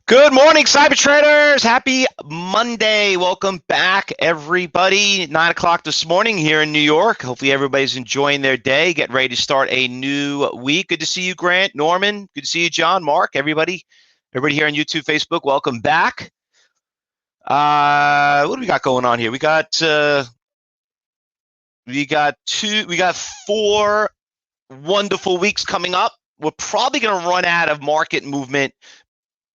Good morning, cyber traders. Happy Monday. Welcome back, everybody. 9 o'clock this morning here in New York. Hopefully everybody's enjoying their day, getting ready to start a new week. Good to see you, Grant, Norman. Good to see you, John, Mark, everybody. Everybody here on YouTube, Facebook, welcome back. What do we got going on here? We got four wonderful weeks coming up. We're probably going to run out of market movement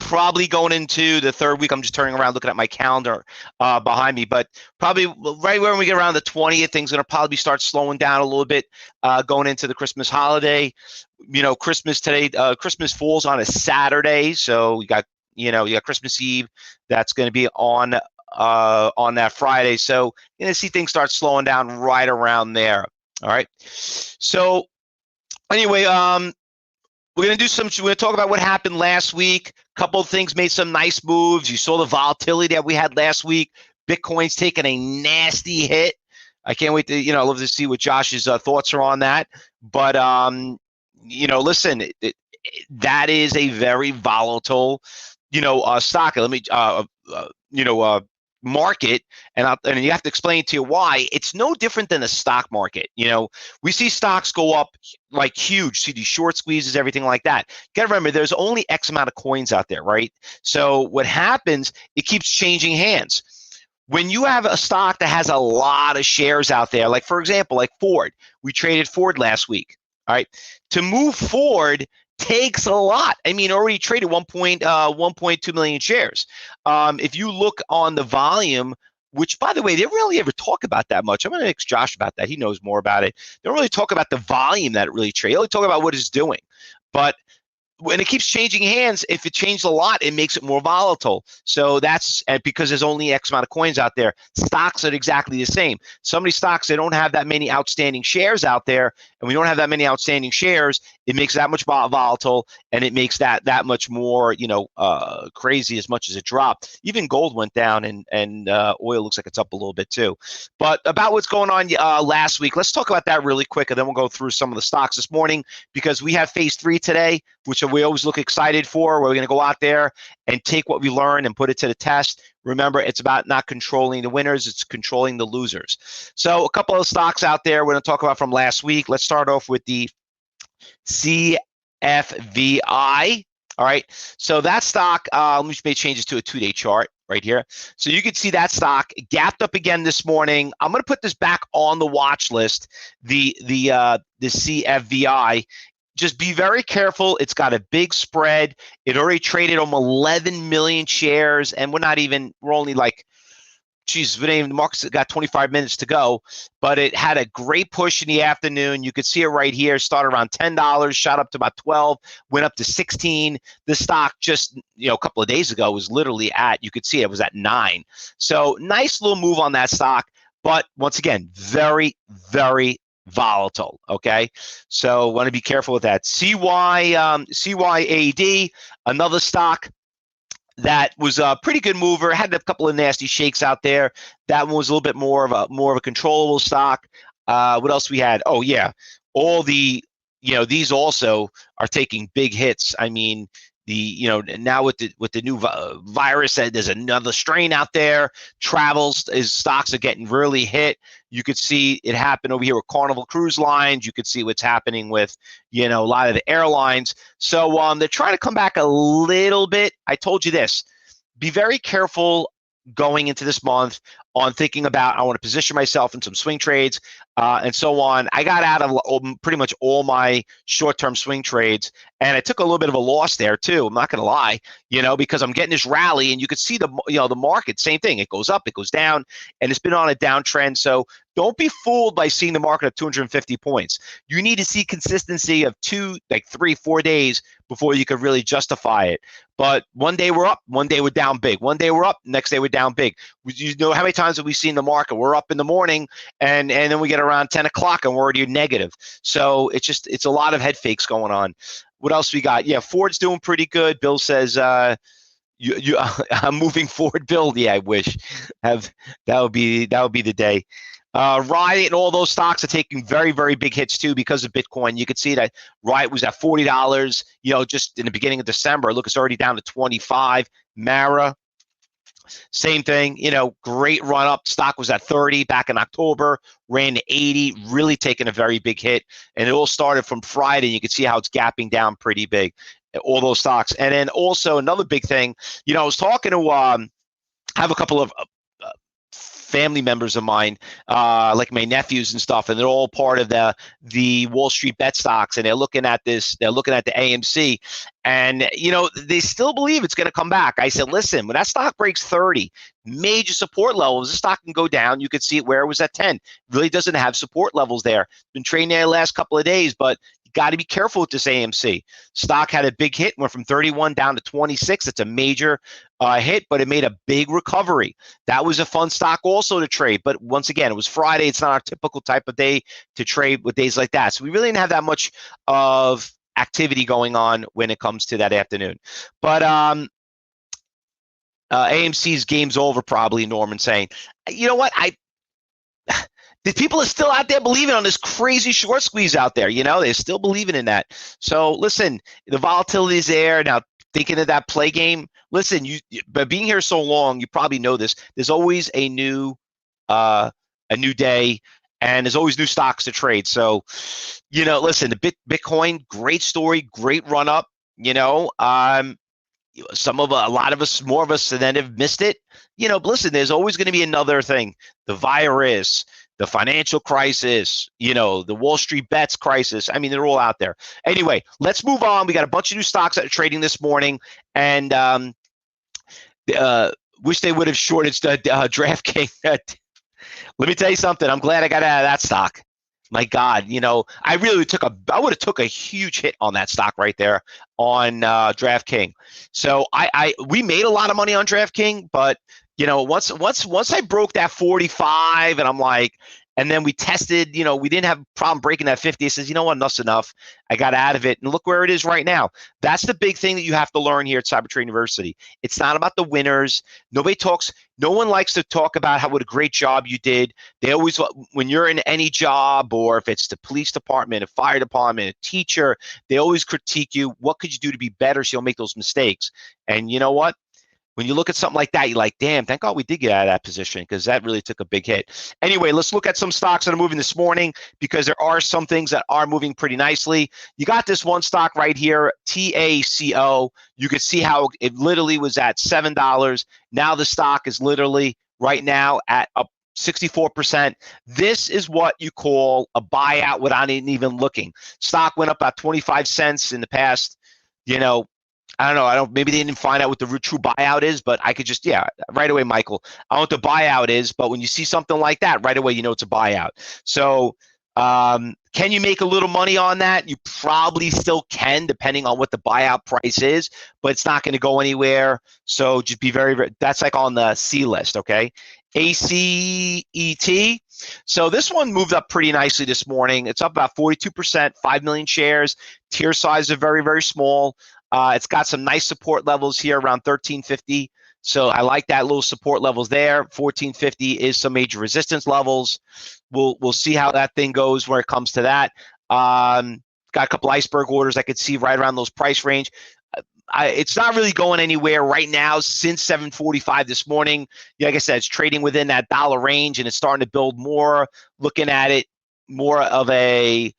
probably going into the third week. I'm just turning around looking at my calendar behind me, but probably right when we get around the 20th, things are going to probably start slowing down a little bit going into the Christmas holiday. You know, Christmas Christmas falls on a Saturday, so you got Christmas Eve. That's going to be on that Friday, so you're going to see things start slowing down right around there. All right, so anyway, we're going to talk about what happened last week. A couple of things made some nice moves. You saw the volatility that we had last week. Bitcoin's taking a nasty hit. I can't wait to, love to see what Josh's thoughts are on that. But, listen, that is a very volatile, stock. Let me, market, and you have to explain to you why. It's no different than a stock market. We see stocks go up like huge, see these short squeezes, everything like that. You got to remember, there's only X amount of coins out there, right? So what happens, it keeps changing hands. When you have a stock that has a lot of shares out there, like for example, like Ford, we traded Ford last week. All right, to move Ford takes a lot. I mean, already traded 1.2 million shares. If you look on the volume, which, by the way, they don't really ever talk about that much. I'm going to ask Josh about that. He knows more about it. They don't really talk about the volume that it really trades. They only talk about what it's doing. But when it keeps changing hands, if it changed a lot, it makes it more volatile. So that's because there's only X amount of coins out there. Stocks are exactly the same. Some of these stocks, they don't have that many outstanding shares out there, and we don't have that many outstanding shares. It makes that much volatile, and it makes that much more, crazy as much as it dropped. Even gold went down, and oil looks like it's up a little bit too. But about what's going on last week, let's talk about that really quick, and then we'll go through some of the stocks this morning, because we have phase 3 today, which we always look excited for. We're going to go out there and take what we learn and put it to the test. Remember, it's about not controlling the winners, it's controlling the losers. So a couple of stocks out there we're going to talk about from last week. Let's start off with the CFVI. All right, so that stock, let me make changes to a 2-day chart right here. So you can see that stock gapped up again this morning. I'm going to put this back on the watch list, the CFVI. Just be very careful. It's got a big spread. It already traded almost 11 million shares, and we're only like, the market's got 25 minutes to go, but it had a great push in the afternoon. You could see it right here. Started around $10, shot up to about 12, went up to 16. The stock just, a couple of days ago was literally you could see it was at 9. So nice little move on that stock, but once again, very, very volatile. Okay, so want to be careful with that. CYAD, another stock that was a pretty good mover, had a couple of nasty shakes out there. That one was a little bit more of a controllable stock. What else we had? Oh yeah, all the these also are taking big hits. I mean, now with the new virus, there's another strain out there. Stocks are getting really hit. You could see it happen over here with Carnival Cruise Lines. You could see what's happening with a lot of the airlines. So they're trying to come back a little bit. I told you this: be very careful going into this month on thinking about, I want to position myself in some swing trades and so on. I got out of pretty much all my short-term swing trades, and I took a little bit of a loss there too. I'm not going to lie, because I'm getting this rally, and you could see the market, same thing. It goes up, it goes down, and it's been on a downtrend. So don't be fooled by seeing the market at 250 points. You need to see consistency of 3, 4 days before you could really justify it. But one day we're up, one day we're down big. One day we're up, next day we're down big. How many times have we seen the market? We're up in the morning, and then we get around 10 o'clock and we're already negative. So it's a lot of head fakes going on. What else we got? Yeah, Ford's doing pretty good. Bill says, I'm moving forward, Bill. Yeah, I wish. Have that would be the day. Riot and all those stocks are taking very, very big hits too because of Bitcoin. You could see that Riot was at $40, just in the beginning of December. Look, it's already down to 25. Mara, same thing, great run up. Stock was at 30 back in October, ran to 80, really taking a very big hit. And it all started from Friday. You can see how it's gapping down pretty big, all those stocks. And then also another big thing, I was talking to have a couple of family members of mine, like my nephews and stuff, and they're all part of the Wall Street bet stocks, and they're looking at this. They're looking at the AMC, and they still believe it's going to come back. I said, listen, when that stock breaks 30 major support levels, the stock can go down. You could see it where it was at 10. It really doesn't have support levels there. Been trading there the last couple of days, but got to be careful with this AMC. Stock had a big hit, went from 31 down to 26. It's a major hit, but it made a big recovery. That was a fun stock also to trade. But once again, it was Friday. It's not our typical type of day to trade with days like that. So we really didn't have that much of activity going on when it comes to that afternoon. But AMC's game's over probably, Norman saying. You know what? The people are still out there believing on this crazy short squeeze out there. They're still believing in that. So listen, the volatility is there. Now, thinking of that play game, listen, but being here so long, you probably know this. There's always a new day, and there's always new stocks to trade. So, listen, the Bitcoin, great story, great run up. A lot of us, more of us than have missed it. But listen, there's always going to be another thing. The virus, the financial crisis, the Wall Street bets crisis. I mean, they're all out there. Anyway, let's move on. We got a bunch of new stocks that are trading this morning, and wish they would have shorted DraftKings. Let me tell you something. I'm glad I got out of that stock. My God, I really I would have took a huge hit on that stock right there on DraftKings. So we made a lot of money on DraftKings, but once I broke that 45, and I'm like, and then we tested, we didn't have a problem breaking that 50. It says, you know what, enough's enough. I got out of it, and look where it is right now. That's the big thing that you have to learn here at CyberTrade University. It's not about the winners. No one likes to talk about what a great job you did. They always, when you're in any job, or if it's the police department, a fire department, a teacher, they always critique you. What could you do to be better so you don't make those mistakes? And you know what? When you look at something like that, you're like, damn, thank God we did get out of that position, because that really took a big hit. Anyway, let's look at some stocks that are moving this morning, because there are some things that are moving pretty nicely. You got this one stock right here, TACO. You could see how it literally was at $7. Now the stock is literally right now at up 64%. This is what you call a buyout without even looking. Stock went up about 25 cents in the past, I don't know. Maybe they didn't find out what the true buyout is, but I could just, right away, Michael. I know what the buyout is, but when you see something like that, right away, it's a buyout. So can you make a little money on that? You probably still can, depending on what the buyout price is, but it's not going to go anywhere. So just be very, very, that's like on the C list, okay? ACET. So this one moved up pretty nicely this morning. It's up about 42%, 5 million shares. Tier size are very, very small. It's got some nice support levels here around 1350. So I like that little support levels there. 1450 is some major resistance levels. We'll see how that thing goes when it comes to that. Got a couple iceberg orders I could see right around those price range. It's not really going anywhere right now since 7:45 this morning. Like I said, it's trading within that dollar range, and it's starting to build more. Looking at it more of I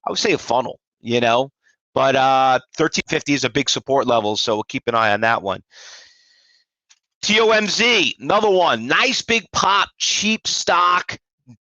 would say a funnel, But 1350 is a big support level, so we'll keep an eye on that one. TOMZ, another one. Nice big pop, cheap stock,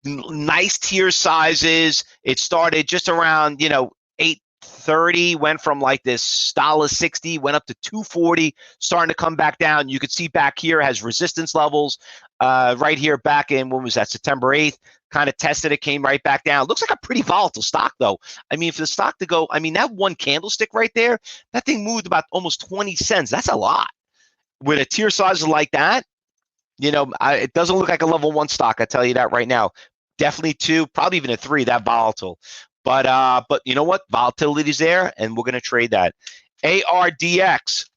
nice tier sizes. It started just around, $8.30, went from like this $1.60, went up to $2.40, starting to come back down. You could see back here has resistance levels right here back in, when was that, September 8th. Kind of tested it, came right back down. Looks like a pretty volatile stock, though. I mean, for the stock to go, that one candlestick right there, that thing moved about almost 20 cents. That's a lot. With a tier size like that, it doesn't look like a level 1 stock. I tell you that right now. Definitely 2, probably even a 3. That volatile. But you know what? Volatility's there, and we're going to trade that. ARDX.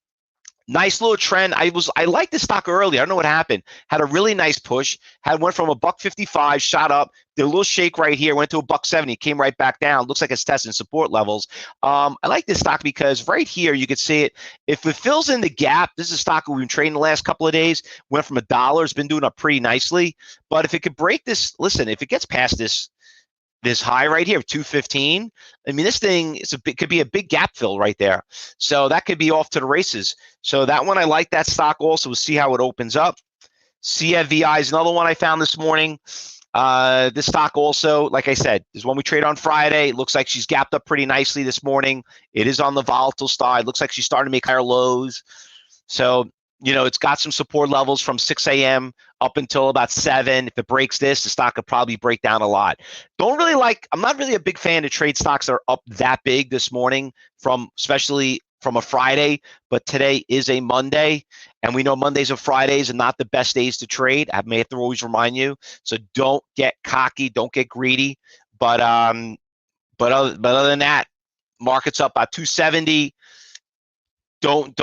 Nice little trend. I liked the stock earlier. I don't know what happened. Had a really nice push. Went from a buck 55, shot up, did a little shake right here, went to a buck 70, came right back down. Looks like it's testing support levels. I like this stock because right here you could see it. If it fills in the gap, this is a stock we've been trading the last couple of days. Went from $1, it's been doing up pretty nicely. But if it could break this, listen, if it gets past this high right here, 215. I mean, this thing could be a big gap fill right there. So that could be off to the races. So that one, I like that stock also. We'll see how it opens up. CFVI is another one I found this morning. This stock also, like I said, is one we trade on Friday. It looks like she's gapped up pretty nicely this morning. It is on the volatile side. Looks like she's starting to make higher lows. So, it's got some support levels from 6 a.m. up until about 7. If it breaks this, the stock could probably break down a lot. I'm not really a big fan of trade stocks that are up that big this morning, especially from a Friday, but today is a Monday, and we know Mondays and Fridays are not the best days to trade. I may have to always remind you. So don't get cocky, don't get greedy. But other than that, market's up about 270. Don't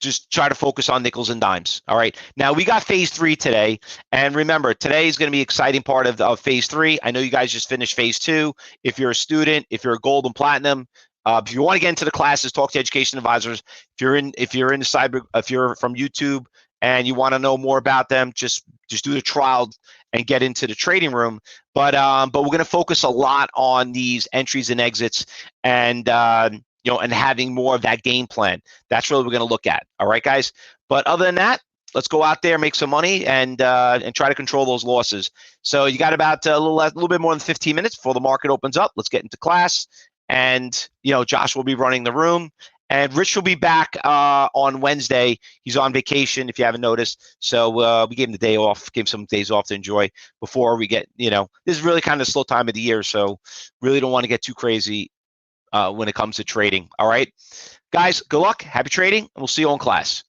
just try to focus on nickels and dimes. All right. Now we got phase 3 today. And remember, today is going to be an exciting part of phase 3. I know you guys just finished phase 2. If you're a student, if you're a gold and platinum, if you want to get into the classes, talk to education advisors. If you're in the cyber, if you're from YouTube and you want to know more about them, just do the trial and get into the trading room. But we're going to focus a lot on these entries and exits and and having more of that game plan. That's really what we're going to look at. All right, guys. But other than that, let's go out there, make some money, and try to control those losses. So you got about a little bit more than 15 minutes before the market opens up. Let's get into class. And Josh will be running the room, and Rich will be back on Wednesday. He's on vacation, if you haven't noticed. So we gave him the day off, gave him some days off to enjoy before we get. This is really kind of a slow time of the year, so really don't want to get too crazy when it comes to trading. All right, guys, good luck, happy trading, and we'll see you in class.